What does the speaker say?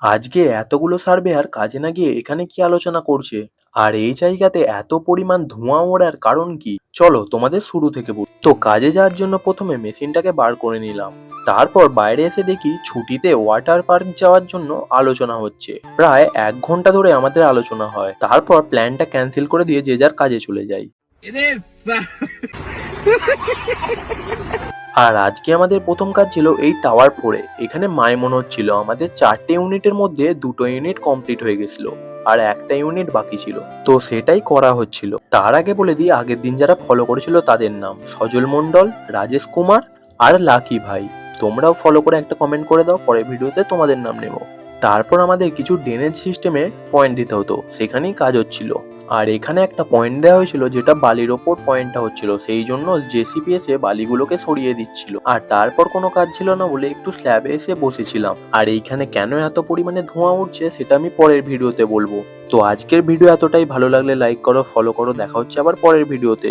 আজকে এতগুলো সার্ভেয়ার কাজে না গিয়ে এখানে কি আলোচনা করছে? আর এই জায়গাতে এত পরিমাণ ধোঁয়া ওড়ার কারণ কি? চলো তোমাদের শুরু থেকে বলি। তো কাজে যাওয়ার জন্য প্রথমে মেশিনটাকে বার করে নিলাম। তারপর বাইরে এসে দেখি ছুটিতে ওয়াটার পার্ক যাওয়ার জন্য আলোচনা হচ্ছে। প্রায় 1 ঘন্টা ধরে আমাদের আলোচনা হয়। তারপর প্ল্যানটা ক্যান্সেল করে দিয়ে যে যার কাজে চলে যাই। আর আজকে আমাদের প্রথম কাজ ছিল এই টাওয়ার 4-এ। এখানে মনে হচ্ছিল আমাদের 4টে ইউনিটের মধ্যে 2টো ইউনিট কমপ্লিট হয়ে গেছিল আর একটা ইউনিট বাকি ছিল। তো সেটাই করা হচ্ছিল। তার আগে বলে দিই, আগের দিন যারা ফলো করেছিল তাদের নাম সজল মন্ডল, রাজেশ কুমার আর লাকি ভাই। তোমরাও ফলো করে একটা কমেন্ট করে দাও, পরের ভিডিওতে তোমাদের নাম নেব। তারপর আমাদের কিছু ড্রেনেজ সিস্টেমে পয়েন্ট দিতে হতো, সেখানেই কাজ হচ্ছিল। আর এখানে একটা পয়েন্ট দেওয়া হয়েছিল যেটা বালির ওপর পয়েন্টটা হচ্ছিল, সেই জন্য জেসিপি এসে বালিগুলোকে সরিয়ে দিচ্ছিল। আর তারপর কোনো কাজ ছিল না বলে একটু স্ল্যাবে এসে বসেছিলাম। আর এইখানে কেন এত পরিমাণে ধোঁয়া উঠছে সেটা আমি পরের ভিডিওতে বলবো। তো আজকের ভিডিও এতটাই, ভালো লাগলে লাইক করো, ফলো করো, দেখা হচ্ছে আবার পরের ভিডিওতে।